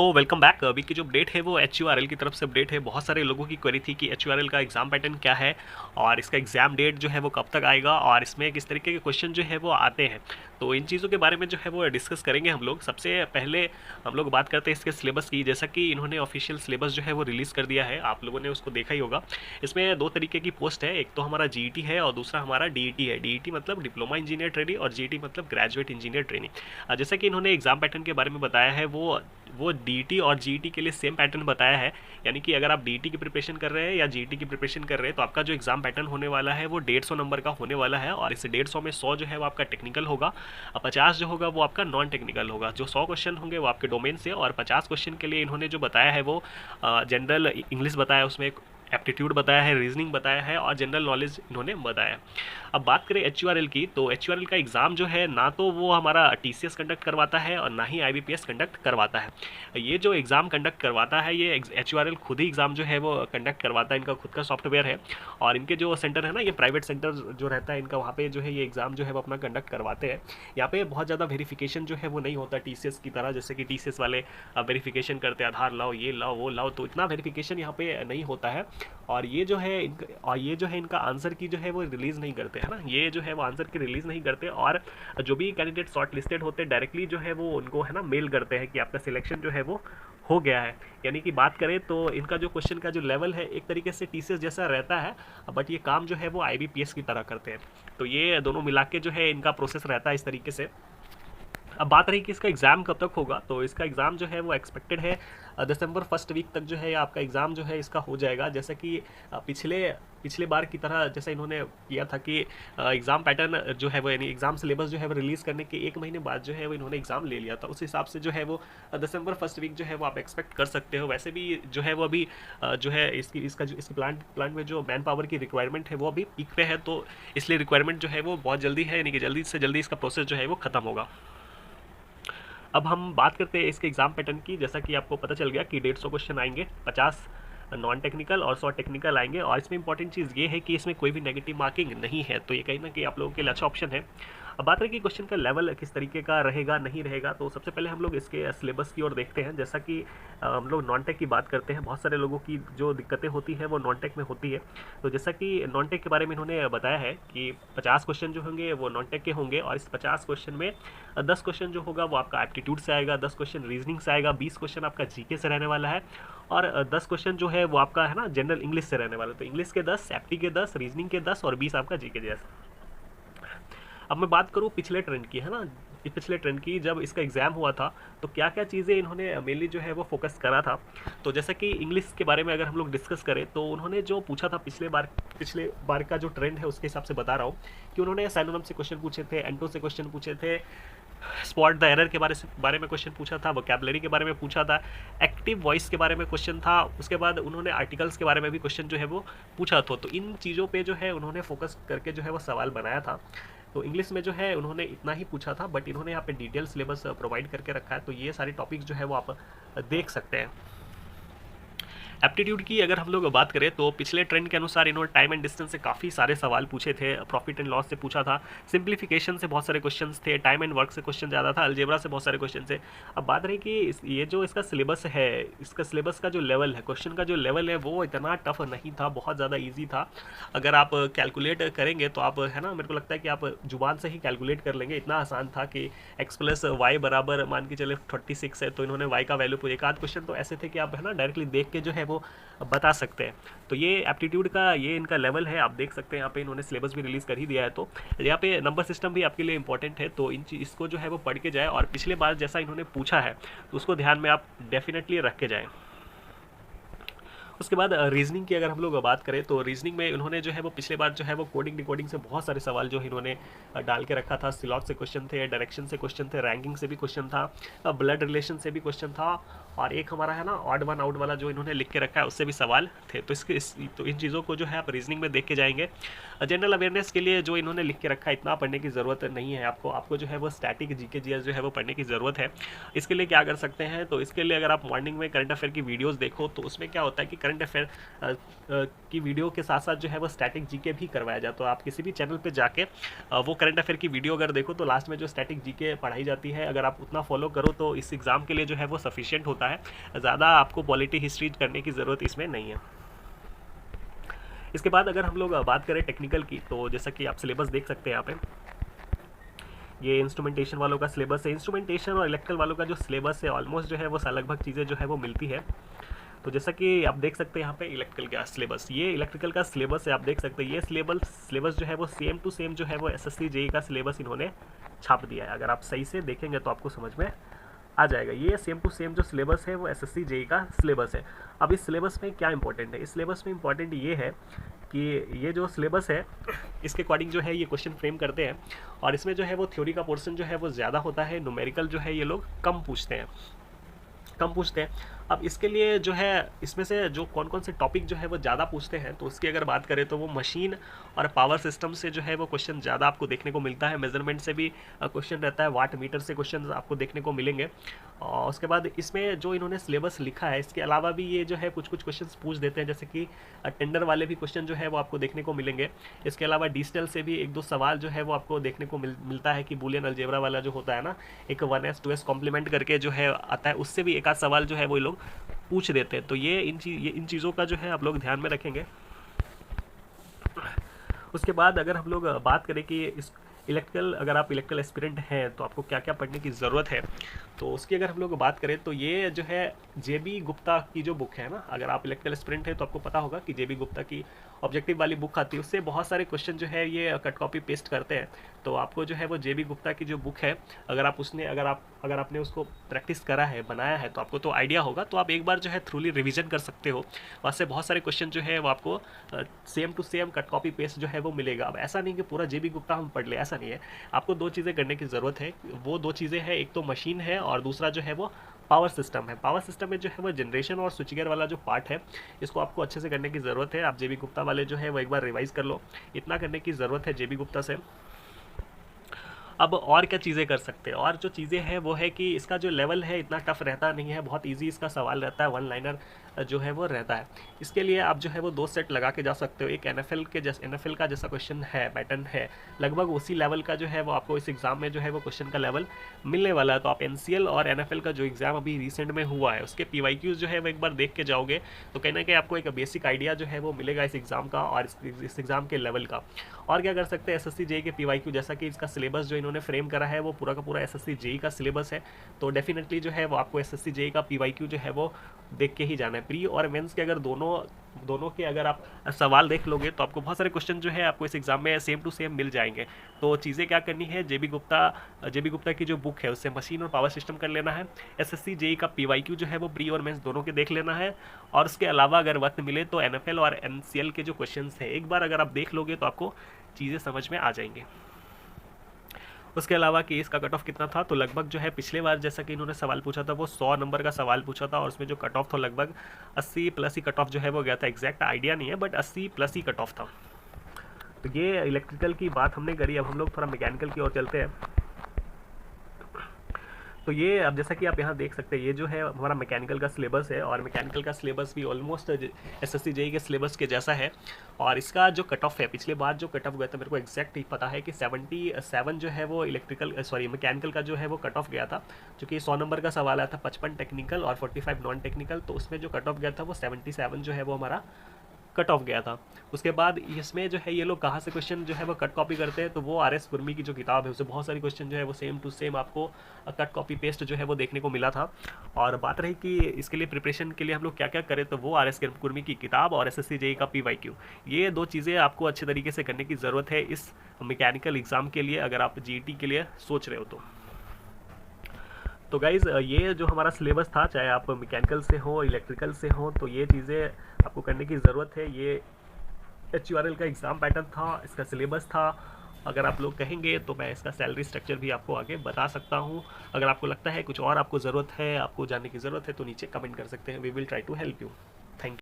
Welcome back. अभी की जो अपडेट है वो HURL की तरफ से अपडेट है। बहुत सारे लोगों की क्वेरी थी कि HURL का एग्ज़ाम पैटर्न क्या है और इसका एग्ज़ाम डेट जो है वो कब तक आएगा और इसमें किस तरीके के क्वेश्चन जो है वो आते हैं। तो इन चीज़ों के बारे में जो है वो डिस्कस करेंगे हम लोग। सबसे पहले हम लोग बात करते हैं इसके सिलेबस की। जैसा कि इन्होंने ऑफिशियल सिलेबस जो है वो रिलीज़ कर दिया है, आप लोगों ने उसको देखा ही होगा। इसमें दो तरीके की पोस्ट है, एक तो हमारा GET है और दूसरा हमारा DET है। DET मतलब डिप्लोमा इंजीनियर ट्रेनी और GET मतलब ग्रेजुएट इंजीनियर ट्रेनी। जैसा कि इन्होंने एग्ज़ाम पैटर्न के बारे में बताया है, वो DET और GET के लिए सेम पैटर्न बताया है। यानी कि अगर आप DET की प्रिपरेशन कर रहे हैं या GET की प्रिपरेशन कर रहे हैं तो आपका जो एग्ज़ाम पैटर्न होने वाला है वो 150 नंबर का होने वाला है। और इस 150 में 100 जो है वो आपका टेक्निकल होगा और 50 जो होगा वो आपका नॉन टेक्निकल होगा। जो 100 क्वेश्चन होंगे वो आपके डोमेन से और 50 क्वेश्चन के लिए इन्होंने जो बताया है वो जनरल इंग्लिश बताया, उसमें एप्टीट्यूड बताया है, रीजनिंग बताया है और जनरल नॉलेज इन्होंने बताया। अब बात करें HURL की, तो HURL का एग्ज़ाम जो है ना तो वो हमारा TCS कंडक्ट करवाता है और ना ही IBPS कंडक्ट करवाता है। ये जो एग्ज़ाम कंडक्ट करवाता है ये HURL खुद ही एग्ज़ाम जो है वो कंडक्ट करवाता है। इनका खुद का सॉफ्टवेयर है और इनके जो सेंटर है ना, ये प्राइवेट सेंटर जो रहता है इनका, वहाँ पे जो है ये एग्ज़ाम जो है वो अपना कंडक्ट करवाते हैं। यहाँ पे बहुत ज़्यादा वेरिफिकेशन जो है वो नहीं होता TCS की तरह। जैसे कि TCS वाले वेरिफिकेशन करते हैं, आधार लाओ, ये लाओ, वो लाओ, तो इतना वेरिफिकेशन यहाँ पे नहीं होता है। और ये जो है इनका आंसर की जो है वो रिलीज़ नहीं करते है ना, ये जो है वो आंसर की रिलीज़ नहीं करते। और जो भी कैंडिडेट शॉर्ट लिस्टेड होते हैं डायरेक्टली जो है वो उनको है ना मेल करते हैं कि आपका सिलेक्शन जो है वो हो गया है। यानी कि बात करें तो इनका जो क्वेश्चन का जो लेवल है एक तरीके से TCS जैसा रहता है, बट ये काम जो है वो IBPS की तरह करते हैं। तो ये दोनों मिला के जो है इनका प्रोसेस रहता है इस तरीके से। अब बात रही कि इसका एग्ज़ाम कब तक होगा, तो इसका एग्ज़ाम जो है वो एक्सपेक्टेड है दिसंबर फर्स्ट वीक तक जो है आपका एग्ज़ाम जो है इसका हो जाएगा। जैसा कि पिछले बार की तरह जैसा इन्होंने किया था कि एग्ज़ाम पैटर्न जो है वो यानी एग्ज़ाम सिलेबस जो है वो रिलीज़ करने के 1 महीने बाद जो है वो इन्होंने एग्ज़ाम ले लिया था। उस हिसाब से जो है वो दिसंबर फर्स्ट वीक जो है वो आप एक्सपेक्ट कर सकते हो। वैसे भी जो है वो अभी जो है इसकी प्लांट में जो मैन पावर की रिक्वायरमेंट है वो अभी पीक पे है, तो इसलिए रिक्वायरमेंट जो है वो बहुत जल्दी है, यानी कि जल्दी से जल्दी इसका प्रोसेस जो है वो ख़त्म होगा। अब हम बात करते हैं इसके एग्ज़ाम पैटर्न की। जैसा कि आपको पता चल गया कि 150 क्वेश्चन आएंगे, 50 नॉन टेक्निकल और 100 टेक्निकल आएंगे। और इसमें इंपॉर्टेंट चीज़ ये है कि इसमें कोई भी नेगेटिव मार्किंग नहीं है, तो ये कहीं ना कहीं आप लोगों के लिए अच्छा ऑप्शन है। अब बात रही कि क्वेश्चन का लेवल किस तरीके का रहेगा नहीं रहेगा, तो सबसे पहले हम लोग इसके सिलेबस की ओर देखते हैं। जैसा कि हम लोग नॉन टेक की बात करते हैं, बहुत सारे लोगों की जो दिक्कतें होती है वो नॉन टेक में होती है। तो जैसा कि नॉन टेक के बारे में इन्होंने बताया है कि 50 क्वेश्चन जो होंगे वो नॉन टेक के होंगे और इस 50 क्वेश्चन में 10 क्वेश्चन जो होगा वो आपका एप्टीट्यूड से आएगा, 10 क्वेश्चन रीजनिंग से आएगा, 20 क्वेश्चन आपका GK से रहने वाला है और 10 क्वेश्चन जो है वो आपका है ना जनरल इंग्लिश से रहने वाला है। तो इंग्लिश के 10, एप्टी के 10, रीजनिंग के 10 और 20 आपका GK जैसा। अब मैं बात करूँ पिछले ट्रेंड की, है ना, पिछले ट्रेंड की, जब इसका एग्ज़ाम हुआ था तो क्या क्या चीज़ें इन्होंने मेनली जो है वो फोकस करा था। तो जैसा कि इंग्लिश के बारे में अगर हम लोग डिस्कस करें तो उन्होंने जो पूछा था पिछले बार का जो ट्रेंड है उसके हिसाब से बता रहा हूँ कि उन्होंने सिनोनिम से क्वेश्चन पूछे थे, एंटो से क्वेश्चन पूछे थे, स्पॉट द एरर के बारे में क्वेश्चन पूछा था, वोकैबुलरी के बारे में पूछा था, एक्टिव वॉइस के बारे में क्वेश्चन था, उसके बाद उन्होंने आर्टिकल्स के बारे में भी क्वेश्चन जो है वो पूछा था। तो इन चीज़ों पे जो है उन्होंने फोकस करके जो है वो सवाल बनाया था। तो इंग्लिश में जो है उन्होंने इतना ही पूछा था, बट इन्होंने यहाँ पे डिटेल सिलेबस प्रोवाइड करके रखा है, तो ये सारे टॉपिक्स जो है वो आप देख सकते हैं। एप्टीट्यूड की अगर हम लोग बात करें तो पिछले ट्रेंड के अनुसार इन्होंने टाइम एंड डिस्टेंस से काफ़ी सारे सवाल पूछे थे, प्रॉफिट एंड लॉस से पूछा था, सिंप्लीफिकेशन से बहुत सारे क्वेश्चंस थे, टाइम एंड वर्क से क्वेश्चन ज़्यादा था, अलजेब्रा से बहुत सारे क्वेश्चन थे। अब बात रही कि ये जो इसका सिलेबस है, इसका सिलेबस का जो लेवल है, क्वेश्चन का जो लेवल है वो इतना टफ नहीं था, बहुत ज़्यादा ईजी था। अगर आप कैलकुलेट करेंगे तो आप है ना, मेरे को लगता है कि आप जुबान से ही कैलकुलेट कर लेंगे, इतना आसान था कि x + y बराबर मान के चले 36 है, तो इन्होंने y का वैल्यू, एक आध क्वेश्चन तो ऐसे थे कि आप है ना डायरेक्टली देख के जो है वो बता सकते हैं। तो ये एप्टीट्यूड का ये इनका लेवल है, आप देख सकते हैं। यहाँ पे इन्होंने सिलेबस भी रिलीज़ कर ही दिया है, तो यहाँ पे नंबर सिस्टम भी आपके लिए इंपॉर्टेंट है, तो इसको जो है वो पढ़ के जाए और पिछले बार जैसा इन्होंने पूछा है तो उसको ध्यान में आप डेफिनेटली रख के जाएँ। उसके बाद रीजनिंग की अगर हम लोग बात करें तो रीजनिंग में उन्होंने जो है वो पिछले बार जो है वो कोडिंग डिकोडिंग से बहुत सारे सवाल जो इन्होंने डाल के रखा था। सिलॉट से क्वेश्चन थे, डायरेक्शन से क्वेश्चन थे, रैंकिंग से भी क्वेश्चन था, ब्लड रिलेशन से भी क्वेश्चन था और एक हमारा है ना ऑड वन आउट वाला जो इन्होंने लिख के रखा है उससे भी सवाल थे। तो इन चीज़ों को जो है आप रीजनिंग में देख के जाएंगे। जनरल अवेयरनेस के लिए जो इन्होंने लिख के रखा है इतना पढ़ने की ज़रूरत नहीं है आपको जो है वो स्टैटिक GK GS जो है वो पढ़ने की ज़रूरत है। इसके लिए क्या कर सकते हैं, तो इसके लिए अगर आप मॉर्निंग में करंट अफेयर की वीडियोज़ देखो तो उसमें क्या होता है कि करंट अफेयर की वीडियो के साथ साथ जो है वो स्टैटिक जीके भी करवाया जाए। तो आप किसी भी चैनल पे जाके वो करंट अफेयर की वीडियो अगर देखो तो लास्ट में जो स्टैटिक जीके पढ़ाई जाती है, अगर आप उतना फॉलो करो तो इस एग्ज़ाम के लिए जो है वो सफिशिएंट होता है। ज़्यादा आपको पॉलिटी हिस्ट्री करने की ज़रूरत इसमें नहीं है। इसके बाद अगर हम लोग बात करें टेक्निकल की, तो जैसा कि आप सिलेबस देख सकते हैं यहाँ पे, ये इंस्ट्रूमेंटेशन वालों का सिलेबस है। इंस्ट्रूमेंटेशन और इलेक्ट्रिकल वालों का जो सिलेबस है ऑलमोस्ट जो है वो लगभग चीज़ें जो है वो मिलती है। तो जैसा कि आप देख सकते हैं यहाँ पे इलेक्ट्रिकल का सिलेबस, ये इलेक्ट्रिकल का सिलेबस है, आप देख सकते हैं ये सिलेबस जो है वो सेम टू सेम जो है वो एसएससी जेईई का सिलेबस इन्होंने छाप दिया है। अगर आप सही से देखेंगे तो आपको समझ में आ जाएगा। ये सेम टू सेम जो सिलेबस है वो एसएससी जेईई का सिलेबस है। अब इस सिलेबस में क्या इंपॉर्टेंट है, इस सिलेबस में इंपॉर्टेंट ये है कि ये जो सिलेबस है इसके अकॉर्डिंग जो है ये क्वेश्चन फ्रेम करते हैं, और इसमें जो है वो थ्योरी का पोर्शन जो है वो ज़्यादा होता है, न्यूमेरिकल जो है ये लोग कम पूछते हैं। अब इसके लिए जो है इसमें से जो कौन कौन से टॉपिक जो है वो ज़्यादा पूछते हैं, तो उसकी अगर बात करें तो वो मशीन और पावर सिस्टम से जो है वो क्वेश्चन ज़्यादा आपको देखने को मिलता है। मेजरमेंट से भी क्वेश्चन रहता है, वाट मीटर से क्वेश्चन आपको देखने को मिलेंगे। और उसके बाद इसमें जो इन्होंने सिलेबस लिखा है इसके अलावा भी ये जो है कुछ क्वेश्चन पूछ देते हैं, जैसे कि टेंडर वाले भी क्वेश्चन जो है वो आपको देखने को मिलेंगे। इसके अलावा डिजिटल से भी एक दो सवाल जो है वो आपको देखने को मिलता है कि बूलियन अलजेब्रा वाला जो होता है ना, एक 1s 2s कॉम्प्लीमेंट करके जो है आता है, उससे भी एक आध सवाल जो है वो लोग पूछ देते हैं। तो ये इन चीज़ों का जो है आप लोग ध्यान में रखेंगे। उसके बाद अगर हम लोग बात करें कि इस अगर आप इलेक्ट्रिकल एस्पिरेंट हैं तो आपको क्या क्या पढ़ने की ज़रूरत है, तो उसकी अगर हम लोग बात करें तो ये जो है जेबी गुप्ता की जो बुक है ना, अगर आप इलेक्ट्रिकल एस्पिरेंट है तो आपको पता होगा कि जेबी गुप्ता की ऑब्जेक्टिव वाली बुक आती है, उससे बहुत सारे क्वेश्चन जो है ये कट कॉपी पेस्ट करते हैं। तो आपको जो है वो जेबी गुप्ता की जो बुक है, अगर आपने उसको प्रैक्टिस करा है, बनाया है, तो आपको तो आइडिया होगा। तो आप एक बार जो है थ्रूली रिवीजन कर सकते हो, वहाँ से बहुत सारे क्वेश्चन जो है वो आपको same to same cut copy paste जो है वो मिलेगा। अब ऐसा नहीं कि पूरा जेबी गुप्ता हम पढ़ ले, ऐसा नहीं है। आपको दो चीज़ें करने की ज़रूरत है, वो दो चीज़ें हैं, एक तो मशीन है और दूसरा जो है वो पावर सिस्टम है। पावर सिस्टम में जो है वो जनरेशन और स्विचगियर वाला जो पार्ट है इसको आपको अच्छे से करने की ज़रूरत है। आप जेबी गुप्ता वाले जो है वो एक बार रिवाइज कर लो, इतना करने की ज़रूरत है जेबी गुप्ता से। अब और क्या चीज़ें कर सकते हैं, और जो चीज़ें हैं वो है कि इसका जो लेवल है इतना टफ रहता नहीं है, बहुत इजी इसका सवाल रहता है, वन लाइनर जो है वो रहता है। इसके लिए आप जो है वो दो सेट लगा के जा सकते हो। एक एनएफएल का जैसा क्वेश्चन है, पैटर्न है, लगभग उसी लेवल का जो है वो आपको इस एग्ज़ाम में जो है वो क्वेश्चन का लेवल मिलने वाला है। तो आप एनसीएल और एनएफएल का जो एग्ज़ाम अभी रिसेंट में हुआ है उसके पीवाईक्यूज जो है वो एक बार देख के जाओगे तो कहीं ना कहीं आपको एक बेसिक आइडिया जो है वो मिलेगा इस एग्ज़ाम का और इस एग्ज़ाम के लेवल का। और क्या कर सकते हैं, एसएससी जेईई के पीवाईक्यू, जैसा कि इसका सिलेबस जो इन्होंने फ्रेम करा है वो पूरा का पूरा एसएससी जेईई का सिलेबस है, तो डेफिनेटली जो है वो आपको एसएससी जेईई का पीवाईक्यू जो है वो देख के ही जाना है। प्री और मेंस के अगर दोनों के अगर आप सवाल देख लोगे तो आपको बहुत सारे क्वेश्चन जो है आपको इस एग्जाम में सेम टू सेम मिल जाएंगे। तो चीज़ें क्या करनी है, जेबी गुप्ता की जो बुक है उससे मशीन और पावर सिस्टम कर लेना है, एसएससी जेईई का पीवाईक्यू जो है वो प्री और मेंस दोनों के देख लेना है, और उसके अलावा अगर वक्त मिले तो एनएफएल और एनसीएल के जो क्वेश्चन हैं एक बार अगर आप देख लोगे तो आपको चीज़ें समझ में आ जाएंगे। उसके अलावा कि इसका कट ऑफ कितना था, तो लगभग जो है पिछले बार जैसा कि इन्होंने सवाल पूछा था वो 100 नंबर का सवाल पूछा था, और उसमें जो कट ऑफ था लगभग 80 प्लस ही कट ऑफ जो है वो गया था। एग्जैक्ट आइडिया नहीं है but 80 plus he cut off था। तो ये इलेक्ट्रिकल की बात हमने करी, अब हम लोग थोड़ा मैकेनिकल की ओर चलते हैं। तो ये अब जैसा कि आप यहाँ देख सकते हैं ये जो है हमारा मैकेनिकल का सिलेबस है, और मैकेनिकल का सिलेबस भी ऑलमोस्ट एसएससी जेईई के सिलेबस के जैसा है। और इसका जो कट ऑफ है, पिछले बार जो कट ऑफ गया था मेरे को एग्जैक्ट पता है कि 77 जो है वो मैकेनिकल का जो है वो कट ऑफ गया था, क्योंकि 100 नंबर का सवाल आया था, 55 टेक्निकल और 45 नॉन टेक्निकल, तो उसमें जो कट ऑफ गया था वो 77 जो है वो हमारा कट ऑफ गया था। उसके बाद इसमें जो है ये लोग कहाँ से क्वेश्चन जो है वो कट कॉपी करते हैं, तो वो आरएस कुर्मी की जो किताब है उससे बहुत सारी क्वेश्चन जो है वो सेम टू सेम आपको कट कॉपी पेस्ट जो है वो देखने को मिला था। और बात रही कि इसके लिए प्रिपरेशन के लिए हम लोग क्या क्या करें, तो वो आरएस कुर्मी की किताब और एसएससी जेईई का पीवाईक्यू, ये दो चीज़ें आपको अच्छे तरीके से करने की ज़रूरत है इस मैकेनिकल एग्ज़ाम के लिए, अगर आप जीईटी के लिए सोच रहे हो तो गाइज़ ये जो हमारा सिलेबस था, चाहे आप मैकेनिकल से हो इलेक्ट्रिकल से हो, तो ये चीज़ें आपको करने की ज़रूरत है। ये HURL का एग्ज़ाम पैटर्न था, इसका सिलेबस था। अगर आप लोग कहेंगे तो मैं इसका सैलरी स्ट्रक्चर भी आपको आगे बता सकता हूँ। अगर आपको लगता है कुछ और आपको ज़रूरत है, आपको जानने की ज़रूरत है, तो नीचे कमेंट कर सकते हैं, we will try to help you.